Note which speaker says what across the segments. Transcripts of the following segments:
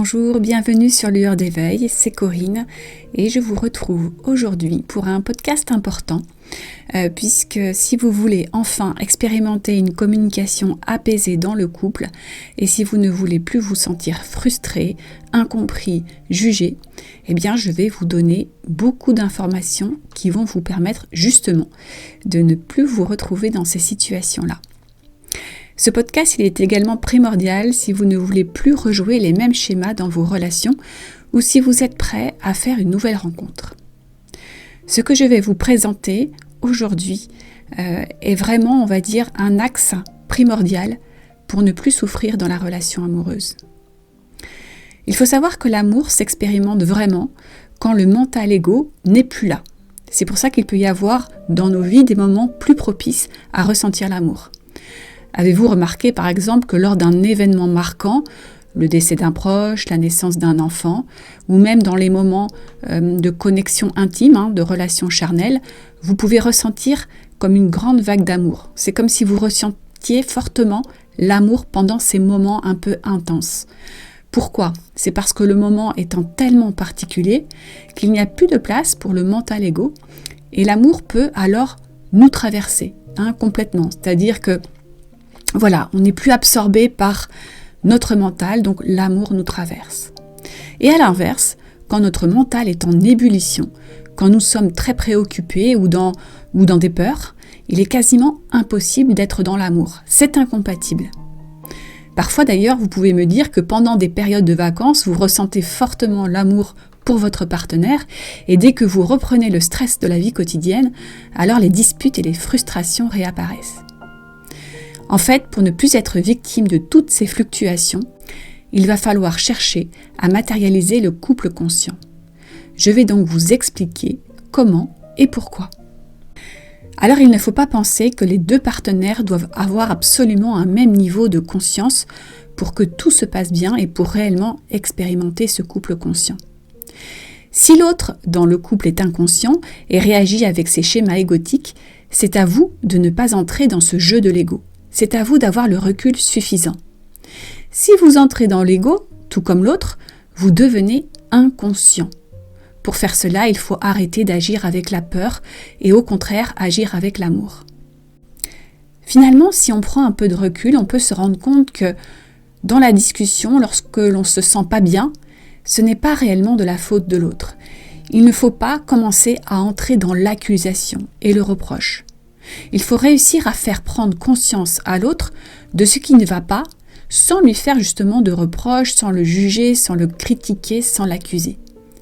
Speaker 1: Bonjour, bienvenue sur Lueur d'éveil, c'est Corinne et je vous retrouve aujourd'hui pour un podcast important puisque si vous voulez enfin expérimenter une communication apaisée dans le couple et si vous ne voulez plus vous sentir frustré, incompris, jugé, eh bien je vais vous donner beaucoup d'informations qui vont vous permettre justement de ne plus vous retrouver dans ces situations-là. Ce podcast, il est également primordial si vous ne voulez plus rejouer les mêmes schémas dans vos relations ou si vous êtes prêt à faire une nouvelle rencontre. Ce que je vais vous présenter aujourd'hui est vraiment, on va dire, un axe primordial pour ne plus souffrir dans la relation amoureuse. Il faut savoir que l'amour s'expérimente vraiment quand le mental égo n'est plus là. C'est pour ça qu'il peut y avoir dans nos vies des moments plus propices à ressentir l'amour. Avez-vous remarqué par exemple que lors d'un événement marquant, le décès d'un proche, la naissance d'un enfant, ou même dans les moments de connexion intime, de relations charnelles, vous pouvez ressentir comme une grande vague d'amour. C'est comme si vous ressentiez fortement l'amour pendant ces moments un peu intenses. Pourquoi ? C'est parce que le moment étant tellement particulier qu'il n'y a plus de place pour le mental égo et l'amour peut alors nous traverser complètement. C'est-à-dire que voilà, on n'est plus absorbé par notre mental, donc l'amour nous traverse. Et à l'inverse, quand notre mental est en ébullition, quand nous sommes très préoccupés ou dans des peurs, il est quasiment impossible d'être dans l'amour. C'est incompatible. Parfois d'ailleurs, vous pouvez me dire que pendant des périodes de vacances, vous ressentez fortement l'amour pour votre partenaire et dès que vous reprenez le stress de la vie quotidienne, alors les disputes et les frustrations réapparaissent. En fait, pour ne plus être victime de toutes ces fluctuations, il va falloir chercher à matérialiser le couple conscient. Je vais donc vous expliquer comment et pourquoi. Alors, il ne faut pas penser que les deux partenaires doivent avoir absolument un même niveau de conscience pour que tout se passe bien et pour réellement expérimenter ce couple conscient. Si l'autre dans le couple est inconscient et réagit avec ses schémas égotiques, c'est à vous de ne pas entrer dans ce jeu de l'ego. C'est à vous d'avoir le recul suffisant. Si vous entrez dans l'ego, tout comme l'autre, vous devenez inconscient. Pour faire cela, il faut arrêter d'agir avec la peur et au contraire agir avec l'amour. Finalement, si on prend un peu de recul, on peut se rendre compte que dans la discussion, lorsque l'on ne se sent pas bien, ce n'est pas réellement de la faute de l'autre. Il ne faut pas commencer à entrer dans l'accusation et le reproche. Il faut réussir à faire prendre conscience à l'autre de ce qui ne va pas, sans lui faire justement de reproches, sans le juger, sans le critiquer, sans l'accuser.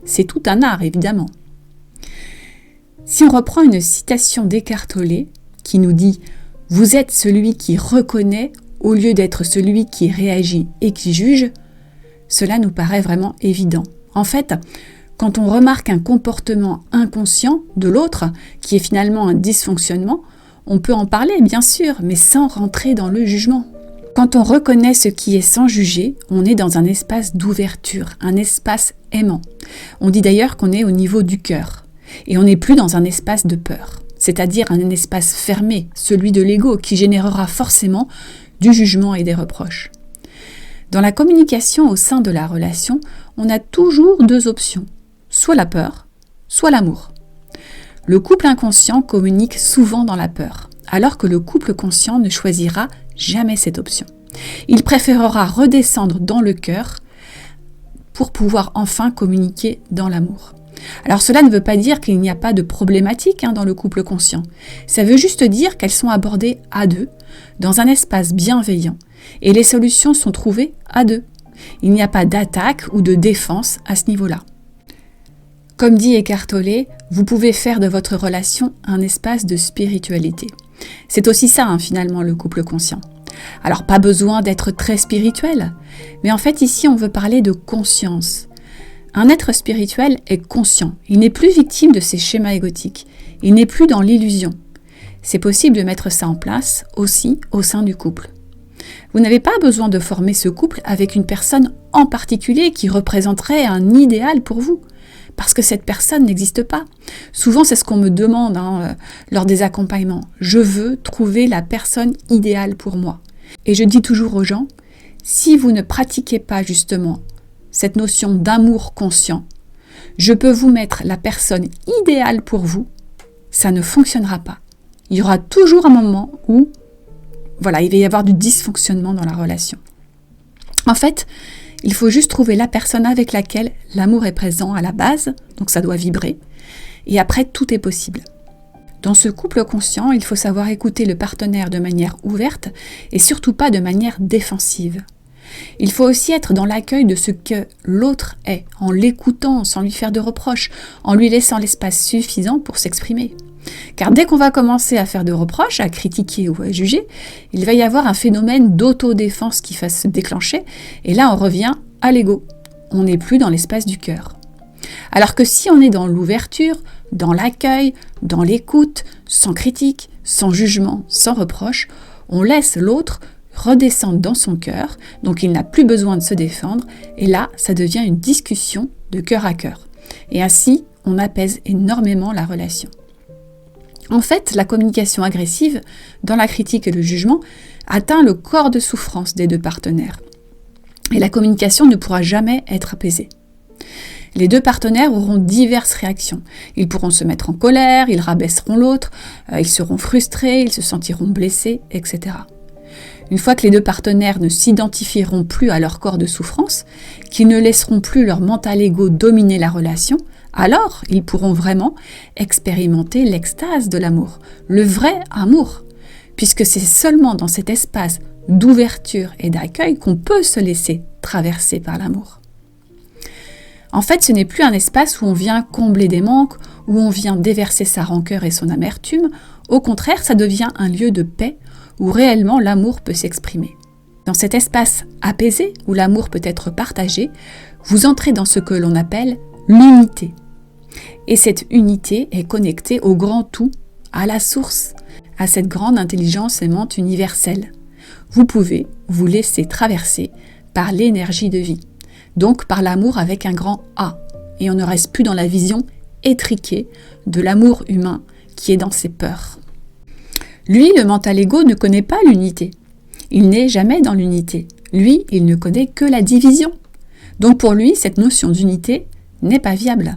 Speaker 1: C'est tout un art, évidemment. Si on reprend une citation d'Eckhart Tolle qui nous dit « Vous êtes celui qui reconnaît au lieu d'être celui qui réagit et qui juge », cela nous paraît vraiment évident. En fait, quand on remarque un comportement inconscient de l'autre, qui est finalement un dysfonctionnement, on peut en parler bien sûr, mais sans rentrer dans le jugement. Quand on reconnaît ce qui est sans juger, on est dans un espace d'ouverture, un espace aimant. On dit d'ailleurs qu'on est au niveau du cœur, et on n'est plus dans un espace de peur, c'est-à-dire un espace fermé, celui de l'ego, qui générera forcément du jugement et des reproches. Dans la communication au sein de la relation, on a toujours deux options, soit la peur, soit l'amour. Le couple inconscient communique souvent dans la peur, alors que le couple conscient ne choisira jamais cette option. Il préférera redescendre dans le cœur pour pouvoir enfin communiquer dans l'amour. Alors cela ne veut pas dire qu'il n'y a pas de problématique dans le couple conscient. Ça veut juste dire qu'elles sont abordées à deux, dans un espace bienveillant, et les solutions sont trouvées à deux. Il n'y a pas d'attaque ou de défense à ce niveau-là. Comme dit Eckhart Tolle, vous pouvez faire de votre relation un espace de spiritualité. C'est aussi ça, finalement, le couple conscient. Alors, pas besoin d'être très spirituel, mais en fait, ici, on veut parler de conscience. Un être spirituel est conscient. Il n'est plus victime de ses schémas égotiques. Il n'est plus dans l'illusion. C'est possible de mettre ça en place aussi au sein du couple. Vous n'avez pas besoin de former ce couple avec une personne en particulier qui représenterait un idéal pour vous. Parce que cette personne n'existe pas. Souvent, c'est ce qu'on me demande lors des accompagnements. Je veux trouver la personne idéale pour moi. Et je dis toujours aux gens, si vous ne pratiquez pas justement cette notion d'amour conscient, je peux vous mettre la personne idéale pour vous, ça ne fonctionnera pas. Il y aura toujours un moment où, voilà, il va y avoir du dysfonctionnement dans la relation. En fait, il faut juste trouver la personne avec laquelle l'amour est présent à la base, donc ça doit vibrer, et après tout est possible. Dans ce couple conscient, il faut savoir écouter le partenaire de manière ouverte et surtout pas de manière défensive. Il faut aussi être dans l'accueil de ce que l'autre est, en l'écoutant sans lui faire de reproches, en lui laissant l'espace suffisant pour s'exprimer. Car dès qu'on va commencer à faire de reproches, à critiquer ou à juger, il va y avoir un phénomène d'autodéfense qui va se déclencher, et là on revient à l'ego. On n'est plus dans l'espace du cœur. Alors que si on est dans l'ouverture, dans l'accueil, dans l'écoute, sans critique, sans jugement, sans reproche, on laisse l'autre redescendre dans son cœur, donc il n'a plus besoin de se défendre, et là, ça devient une discussion de cœur à cœur. Et ainsi, on apaise énormément la relation. En fait, la communication agressive, dans la critique et le jugement, atteint le corps de souffrance des deux partenaires. Et la communication ne pourra jamais être apaisée. Les deux partenaires auront diverses réactions. Ils pourront se mettre en colère, ils rabaisseront l'autre, ils seront frustrés, ils se sentiront blessés, etc. Une fois que les deux partenaires ne s'identifieront plus à leur corps de souffrance, qu'ils ne laisseront plus leur mental ego dominer la relation, alors ils pourront vraiment expérimenter l'extase de l'amour, le vrai amour, puisque c'est seulement dans cet espace d'ouverture et d'accueil qu'on peut se laisser traverser par l'amour. En fait, ce n'est plus un espace où on vient combler des manques, où on vient déverser sa rancœur et son amertume. Au contraire, ça devient un lieu de paix où réellement l'amour peut s'exprimer. Dans cet espace apaisé, où l'amour peut être partagé, vous entrez dans ce que l'on appelle l'unité. Et cette unité est connectée au grand tout, à la source, à cette grande intelligence aimante universelle. Vous pouvez vous laisser traverser par l'énergie de vie. Donc par l'amour avec un grand A. Et on ne reste plus dans la vision étriquée de l'amour humain qui est dans ses peurs. Lui, le mental ego, ne connaît pas l'unité. Il n'est jamais dans l'unité. Lui, il ne connaît que la division. Donc pour lui, cette notion d'unité n'est pas viable.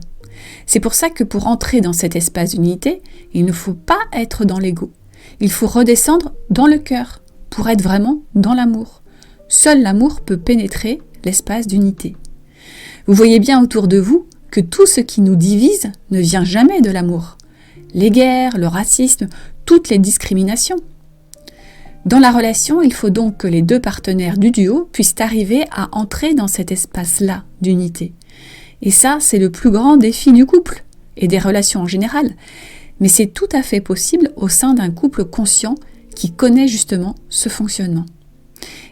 Speaker 1: C'est pour ça que pour entrer dans cet espace d'unité, il ne faut pas être dans l'ego. Il faut redescendre dans le cœur pour être vraiment dans l'amour. Seul l'amour peut pénétrer l'espace d'unité. Vous voyez bien autour de vous que tout ce qui nous divise ne vient jamais de l'amour. Les guerres, le racisme, toutes les discriminations. Dans la relation, il faut donc que les deux partenaires du duo puissent arriver à entrer dans cet espace-là d'unité. Et ça, c'est le plus grand défi du couple et des relations en général. Mais c'est tout à fait possible au sein d'un couple conscient qui connaît justement ce fonctionnement.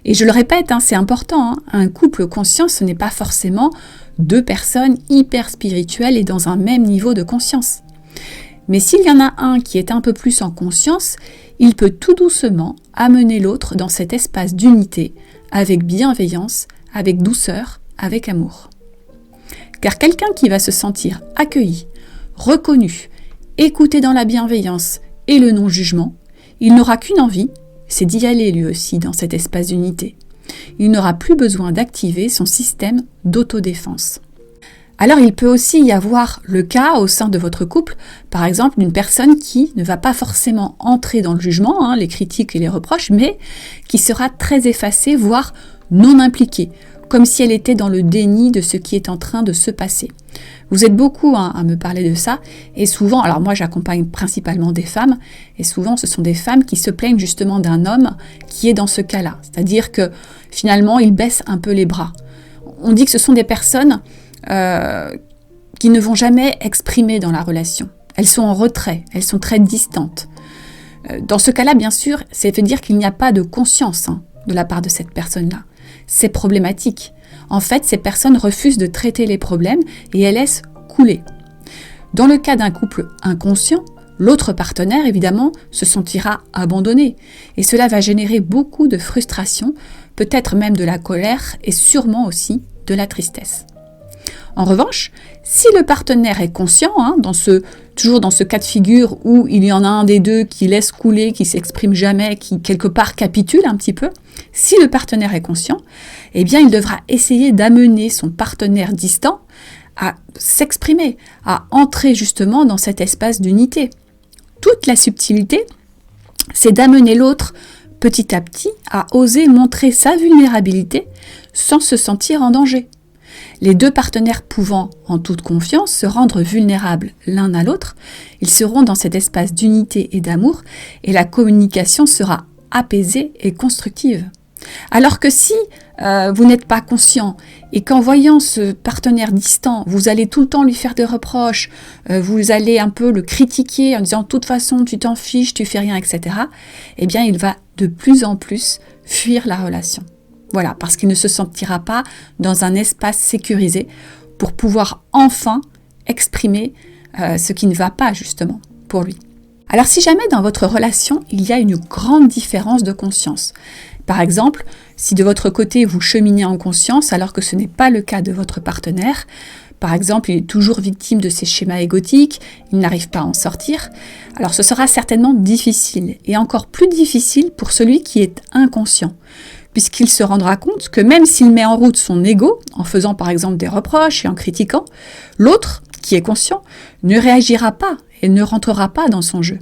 Speaker 1: Et je le répète, c'est important, un couple conscient, ce n'est pas forcément deux personnes hyper spirituelles et dans un même niveau de conscience. Mais s'il y en a un qui est un peu plus en conscience, il peut tout doucement amener l'autre dans cet espace d'unité, avec bienveillance, avec douceur, avec amour. Car quelqu'un qui va se sentir accueilli, reconnu, écouté dans la bienveillance et le non-jugement, il n'aura qu'une envie, c'est d'y aller lui aussi dans cet espace d'unité. Il n'aura plus besoin d'activer son système d'autodéfense. Alors il peut aussi y avoir le cas au sein de votre couple, par exemple d'une personne qui ne va pas forcément entrer dans le jugement, les critiques et les reproches, mais qui sera très effacée, voire non impliquée, comme si elle était dans le déni de ce qui est en train de se passer. Vous êtes beaucoup à me parler de ça, et souvent, alors moi j'accompagne principalement des femmes, et souvent ce sont des femmes qui se plaignent justement d'un homme qui est dans ce cas-là, c'est-à-dire que finalement il baisse un peu les bras. On dit que ce sont des personnes qui ne vont jamais exprimer dans la relation. Elles sont en retrait, elles sont très distantes. Dans ce cas-là, bien sûr, ça veut dire qu'il n'y a pas de conscience de la part de cette personne-là. C'est problématique. En fait, ces personnes refusent de traiter les problèmes et elles laissent couler. Dans le cas d'un couple inconscient, l'autre partenaire, évidemment, se sentira abandonné. Et cela va générer beaucoup de frustration, peut-être même de la colère et sûrement aussi de la tristesse. En revanche, si le partenaire est conscient, toujours dans ce cas de figure où il y en a un des deux qui laisse couler, qui s'exprime jamais, qui quelque part capitule un petit peu, si le partenaire est conscient, eh bien il devra essayer d'amener son partenaire distant à s'exprimer, à entrer justement dans cet espace d'unité. Toute la subtilité, c'est d'amener l'autre petit à petit à oser montrer sa vulnérabilité sans se sentir en danger. Les deux partenaires pouvant, en toute confiance, se rendre vulnérables l'un à l'autre, ils seront dans cet espace d'unité et d'amour, et la communication sera apaisée et constructive. Alors que si vous n'êtes pas conscient et qu'en voyant ce partenaire distant, vous allez tout le temps lui faire des reproches, vous allez un peu le critiquer en disant « de toute façon tu t'en fiches, tu fais rien, etc. » eh bien il va de plus en plus fuir la relation. Voilà, parce qu'il ne se sentira pas dans un espace sécurisé pour pouvoir enfin exprimer ce qui ne va pas justement pour lui. Alors si jamais dans votre relation, il y a une grande différence de conscience, par exemple, si de votre côté vous cheminez en conscience alors que ce n'est pas le cas de votre partenaire, par exemple il est toujours victime de ses schémas égotiques, il n'arrive pas à en sortir, alors ce sera certainement difficile et encore plus difficile pour celui qui est inconscient, puisqu'il se rendra compte que même s'il met en route son ego, en faisant par exemple des reproches et en critiquant, l'autre, qui est conscient, ne réagira pas et ne rentrera pas dans son jeu.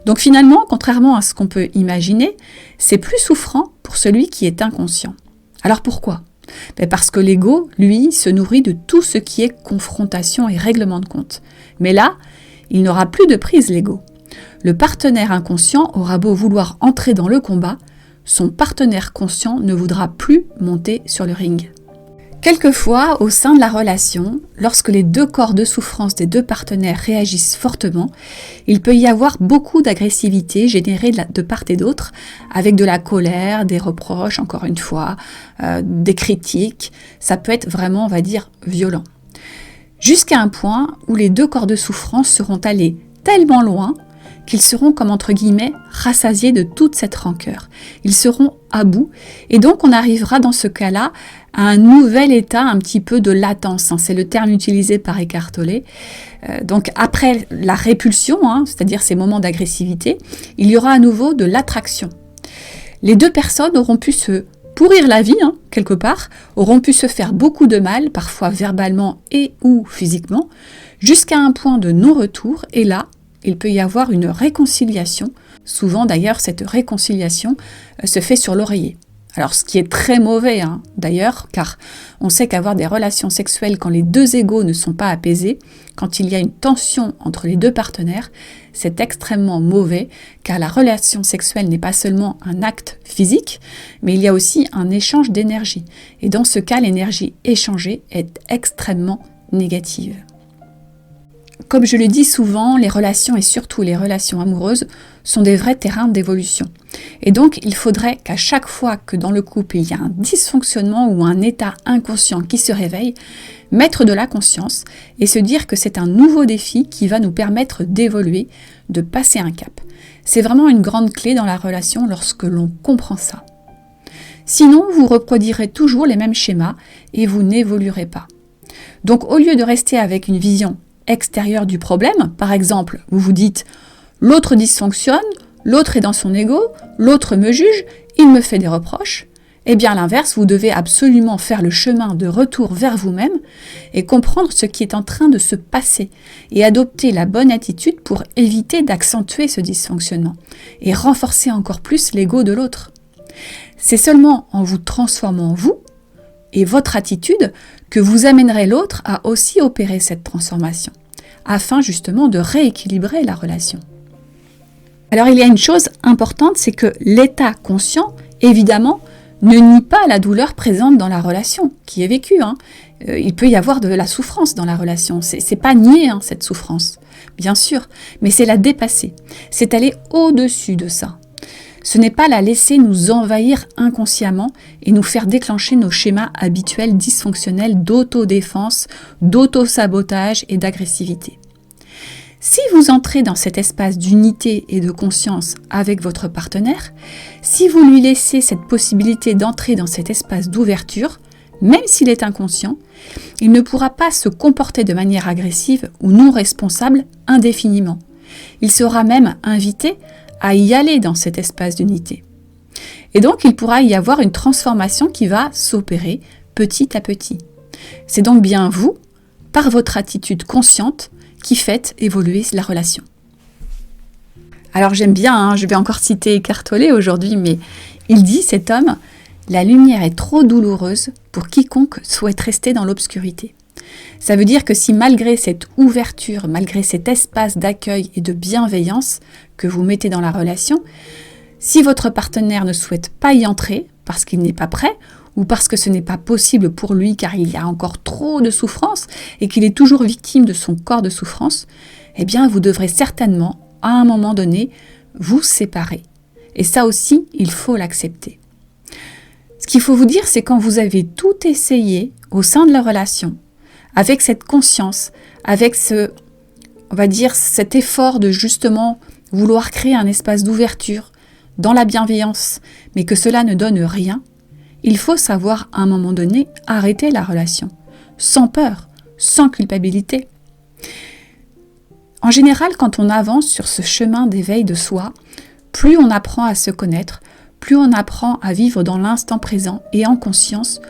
Speaker 1: Donc finalement, contrairement à ce qu'on peut imaginer, c'est plus souffrant pour celui qui est inconscient. Alors pourquoi ? Parce que l'ego, lui, se nourrit de tout ce qui est confrontation et règlement de compte. Mais là, il n'aura plus de prise, l'ego. Le partenaire inconscient aura beau vouloir entrer dans le combat, son partenaire conscient ne voudra plus monter sur le ring. Quelquefois, au sein de la relation, lorsque les deux corps de souffrance des deux partenaires réagissent fortement, il peut y avoir beaucoup d'agressivité générée de part et d'autre, avec de la colère, des reproches, encore une fois, des critiques. Ça peut être vraiment, on va dire, violent. Jusqu'à un point où les deux corps de souffrance seront allés tellement loin qu'ils seront, comme entre guillemets, rassasiés de toute cette rancœur. Ils seront à bout, et donc on arrivera dans ce cas-là à un nouvel état un petit peu de latence. C'est le terme utilisé par Eckhart Tolle. Donc après la répulsion, c'est-à-dire ces moments d'agressivité, il y aura à nouveau de l'attraction. Les deux personnes auront pu se pourrir la vie, quelque part, auront pu se faire beaucoup de mal, parfois verbalement et ou physiquement, jusqu'à un point de non-retour, et là, il peut y avoir une réconciliation. Souvent d'ailleurs, cette réconciliation se fait sur l'oreiller. Alors ce qui est très mauvais d'ailleurs, car on sait qu'avoir des relations sexuelles quand les deux égos ne sont pas apaisés, quand il y a une tension entre les deux partenaires, c'est extrêmement mauvais, car la relation sexuelle n'est pas seulement un acte physique, mais il y a aussi un échange d'énergie. Et dans ce cas, l'énergie échangée est extrêmement négative. Comme je le dis souvent, les relations et surtout les relations amoureuses sont des vrais terrains d'évolution. Et donc, il faudrait qu'à chaque fois que dans le couple il y a un dysfonctionnement ou un état inconscient qui se réveille, mettre de la conscience et se dire que c'est un nouveau défi qui va nous permettre d'évoluer, de passer un cap. C'est vraiment une grande clé dans la relation lorsque l'on comprend ça. Sinon, vous reproduirez toujours les mêmes schémas et vous n'évoluerez pas. Donc, au lieu de rester avec une vision extérieure du problème, par exemple, vous vous dites « l'autre dysfonctionne, l'autre est dans son ego, l'autre me juge, il me fait des reproches », eh bien à l'inverse, vous devez absolument faire le chemin de retour vers vous-même et comprendre ce qui est en train de se passer et adopter la bonne attitude pour éviter d'accentuer ce dysfonctionnement et renforcer encore plus l'ego de l'autre. C'est seulement en vous transformant vous et votre attitude que vous amènerez l'autre à aussi opérer cette transformation, afin justement de rééquilibrer la relation. Alors il y a une chose importante, c'est que l'état conscient, évidemment, ne nie pas la douleur présente dans la relation, qui est vécue. Il peut y avoir de la souffrance dans la relation, c'est pas nier cette souffrance, bien sûr, mais c'est la dépasser, c'est aller au-dessus de ça. Ce n'est pas la laisser nous envahir inconsciemment et nous faire déclencher nos schémas habituels dysfonctionnels d'autodéfense, d'auto-sabotage et d'agressivité. Si vous entrez dans cet espace d'unité et de conscience avec votre partenaire, si vous lui laissez cette possibilité d'entrer dans cet espace d'ouverture, même s'il est inconscient, il ne pourra pas se comporter de manière agressive ou non responsable indéfiniment. Il sera même invité à y aller dans cet espace d'unité. Et donc, il pourra y avoir une transformation qui va s'opérer petit à petit. C'est donc bien vous, par votre attitude consciente, qui faites évoluer la relation. Alors j'aime bien, je vais encore citer Eckhart Tolle aujourd'hui, mais il dit, cet homme, « La lumière est trop douloureuse pour quiconque souhaite rester dans l'obscurité. » Ça veut dire que si malgré cette ouverture, malgré cet espace d'accueil et de bienveillance que vous mettez dans la relation, si votre partenaire ne souhaite pas y entrer parce qu'il n'est pas prêt ou parce que ce n'est pas possible pour lui car il y a encore trop de souffrance et qu'il est toujours victime de son corps de souffrance, eh bien vous devrez certainement, à un moment donné, vous séparer. Et ça aussi, il faut l'accepter. Ce qu'il faut vous dire, c'est quand vous avez tout essayé au sein de la relation, avec cette conscience, avec cet effort de justement vouloir créer un espace d'ouverture dans la bienveillance, mais que cela ne donne rien, il faut savoir à un moment donné arrêter la relation, sans peur, sans culpabilité. En général, quand on avance sur ce chemin d'éveil de soi, plus on apprend à se connaître, plus on apprend à vivre dans l'instant présent et en conscience,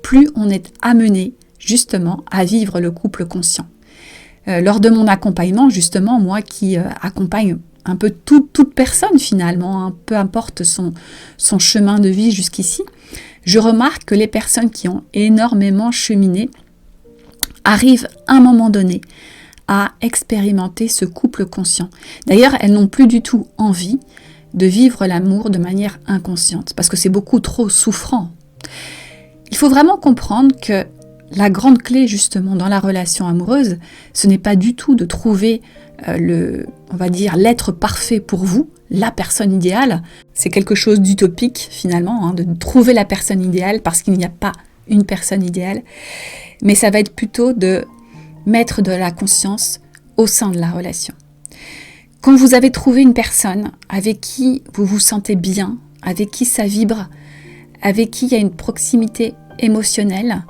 Speaker 1: plus on est amené justement à vivre le couple conscient. Lors de mon accompagnement, justement, moi qui accompagne un peu toute personne finalement, peu importe son chemin de vie jusqu'ici, je remarque que les personnes qui ont énormément cheminé arrivent à un moment donné à expérimenter ce couple conscient. D'ailleurs, elles n'ont plus du tout envie de vivre l'amour de manière inconsciente, parce que c'est beaucoup trop souffrant. Il faut vraiment comprendre que la grande clé justement dans la relation amoureuse, ce n'est pas du tout de trouver l'être parfait pour vous, la personne idéale. C'est quelque chose d'utopique finalement, de trouver la personne idéale parce qu'il n'y a pas une personne idéale. Mais ça va être plutôt de mettre de la conscience au sein de la relation. Quand vous avez trouvé une personne avec qui vous vous sentez bien, avec qui ça vibre, avec qui il y a une proximité émotionnelle,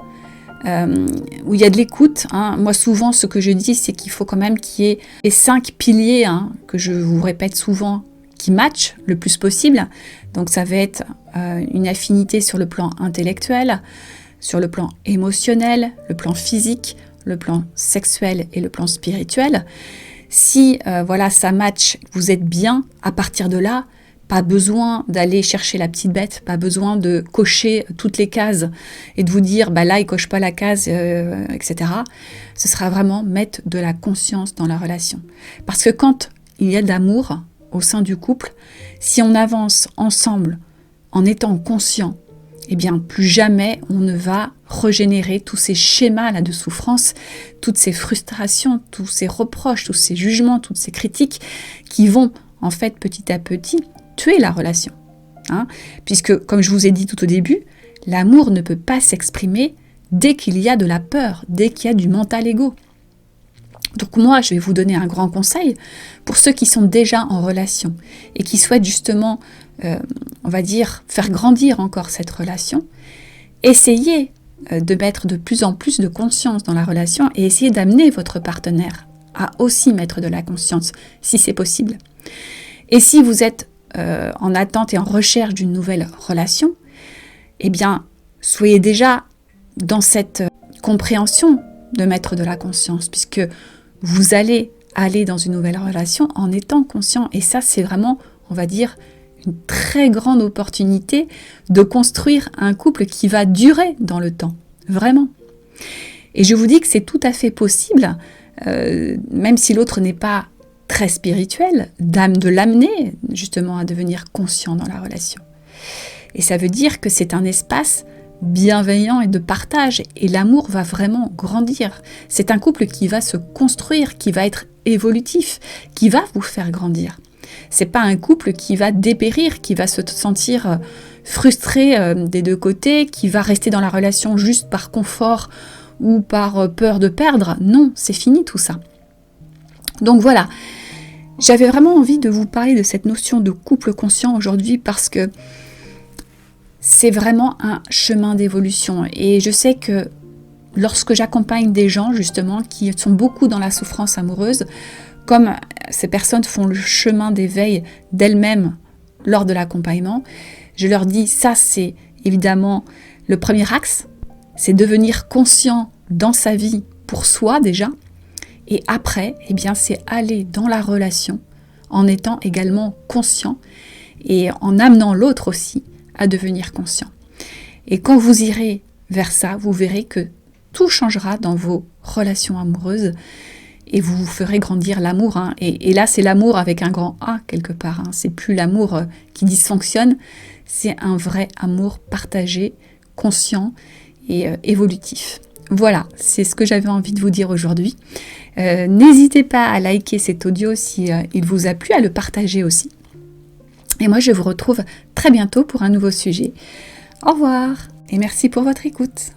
Speaker 1: où il y a de l'écoute, moi souvent ce que je dis c'est qu'il faut quand même qu'il y ait les 5 piliers que je vous répète souvent qui matchent le plus possible. Donc ça va être une affinité sur le plan intellectuel, sur le plan émotionnel, le plan physique, le plan sexuel et le plan spirituel. Si ça match, vous êtes bien, à partir de là, pas besoin d'aller chercher la petite bête, pas besoin de cocher toutes les cases et de vous dire là il coche pas la case, etc. Ce sera vraiment mettre de la conscience dans la relation. Parce que quand il y a de l'amour au sein du couple, si on avance ensemble en étant conscient, eh bien plus jamais on ne va régénérer tous ces schémas là de souffrance, toutes ces frustrations, tous ces reproches, tous ces jugements, toutes ces critiques qui vont en fait petit à petit tuer la relation. Puisque, comme je vous ai dit tout au début, l'amour ne peut pas s'exprimer dès qu'il y a de la peur, dès qu'il y a du mental ego. Donc moi, je vais vous donner un grand conseil pour ceux qui sont déjà en relation et qui souhaitent justement, faire grandir encore cette relation. Essayez de mettre de plus en plus de conscience dans la relation et essayez d'amener votre partenaire à aussi mettre de la conscience, si c'est possible. Et si vous êtes en attente et en recherche d'une nouvelle relation, eh bien, soyez déjà dans cette compréhension de mettre de la conscience, puisque vous allez aller dans une nouvelle relation en étant conscient. Et ça, c'est vraiment, une très grande opportunité de construire un couple qui va durer dans le temps, vraiment. Et je vous dis que c'est tout à fait possible, même si l'autre n'est pas très spirituel, de l'amener justement à devenir conscient dans la relation. Et ça veut dire que c'est un espace bienveillant et de partage, et l'amour va vraiment grandir. C'est un couple qui va se construire, qui va être évolutif, qui va vous faire grandir. C'est pas un couple qui va dépérir, qui va se sentir frustré des deux côtés, qui va rester dans la relation juste par confort ou par peur de perdre. Non, c'est fini tout ça. Donc voilà, j'avais vraiment envie de vous parler de cette notion de couple conscient aujourd'hui parce que c'est vraiment un chemin d'évolution. Et je sais que lorsque j'accompagne des gens justement qui sont beaucoup dans la souffrance amoureuse, comme ces personnes font le chemin d'éveil d'elles-mêmes lors de l'accompagnement, je leur dis ça c'est évidemment le premier axe, c'est devenir conscient dans sa vie pour soi déjà, et après c'est aller dans la relation en étant également conscient et en amenant l'autre aussi à devenir conscient. Et quand vous irez vers ça, vous verrez que tout changera dans vos relations amoureuses et vous vous ferez grandir l'amour. Et là, c'est l'amour avec un grand A quelque part. C'est plus l'amour qui dysfonctionne, c'est un vrai amour partagé, conscient et évolutif. Voilà, c'est ce que j'avais envie de vous dire aujourd'hui. N'hésitez pas à liker cet audio si il vous a plu, à le partager aussi. Et moi, je vous retrouve très bientôt pour un nouveau sujet. Au revoir et merci pour votre écoute.